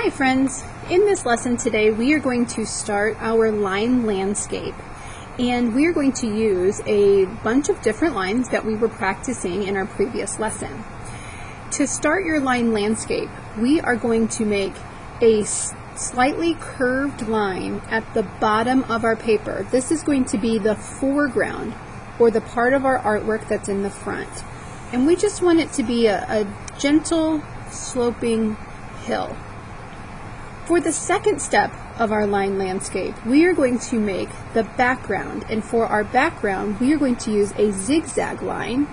Hi friends! In this lesson today we are going to start our line landscape, and we are going to use a bunch of different lines that we were practicing in our previous lesson. To start your line landscape, we are going to make a slightly curved line at the bottom of our paper. This is going to be the foreground, or the part of our artwork that's in the front. And we just want it to be a gentle sloping hill. For the second step of our line landscape, we are going to make the background, and for our background we are going to use a zigzag line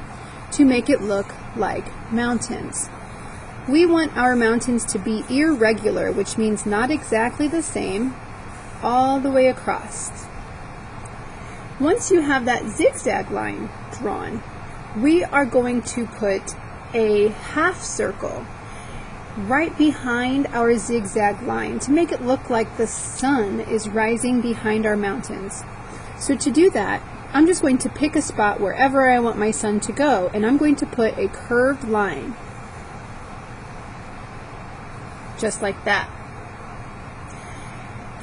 to make it look like mountains. We want our mountains to be irregular, which means not exactly the same, all the way across. Once you have that zigzag line drawn, we are going to put a half circle right behind our zigzag line to make it look like the sun is rising behind our mountains. So to do that, I'm just going to pick a spot wherever I want my sun to go, and I'm going to put a curved line just like that.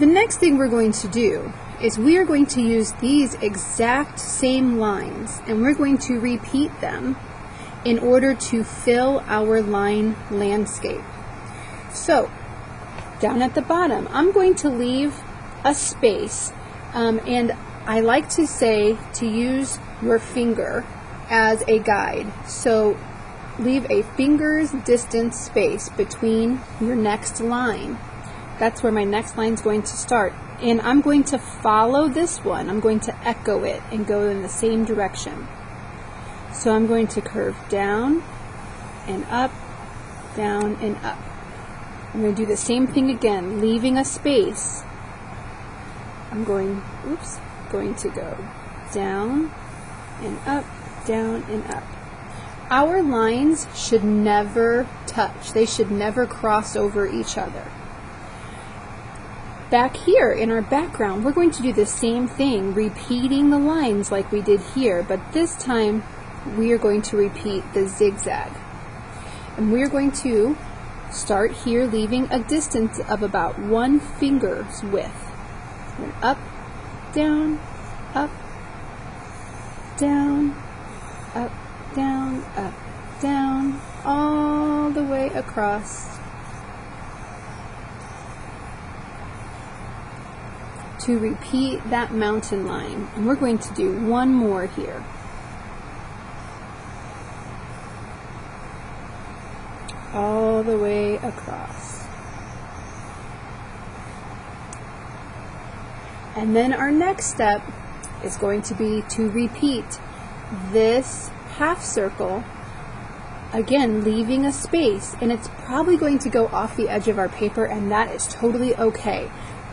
The next thing we're going to do is we are going to use these exact same lines, and we're going to repeat them in order to fill our line landscape. So, down at the bottom, I'm going to leave a space, and I like to say to use your finger as a guide. So, leave a finger's distance space between your next line. That's where my next line is going to start. And I'm going to follow this one. I'm going to echo it and go in the same direction. So I'm going to curve down and up, down and up. I'm going to do the same thing again, leaving a space. I'm going to go down and up, down and up. Our lines should never touch. They should never cross over each other. Back here in our background, we're going to do the same thing, repeating the lines like we did here, but this time we are going to repeat the zigzag. And we are going to start here, leaving a distance of about 1 finger's width. And up, down, up, down, up, down, up, down, all the way across to repeat that mountain line. And we're going to do one more here. All the way across. And then our next step is going to be to repeat this half circle, again leaving a space, and it's probably going to go off the edge of our paper, and that is totally okay.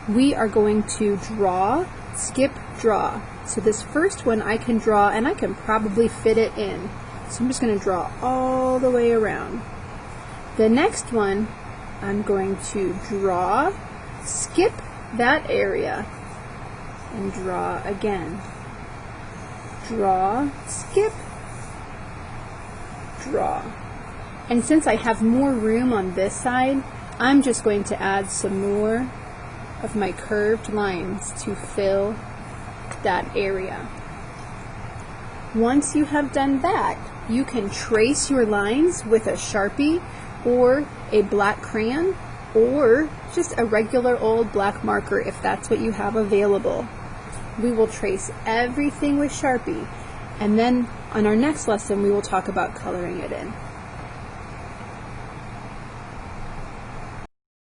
We are going to draw, skip, draw. So this first one I can draw, and I can probably fit it in. So I'm just going to draw all the way around. The next one, I'm going to draw, skip that area, and draw again. Draw, skip, draw. And since I have more room on this side, I'm just going to add some more of my curved lines to fill that area. Once you have done that, you can trace your lines with a Sharpie or a black crayon, or just a regular old black marker if that's what you have available. We will trace everything with Sharpie, and then on our next lesson we will talk about coloring it in.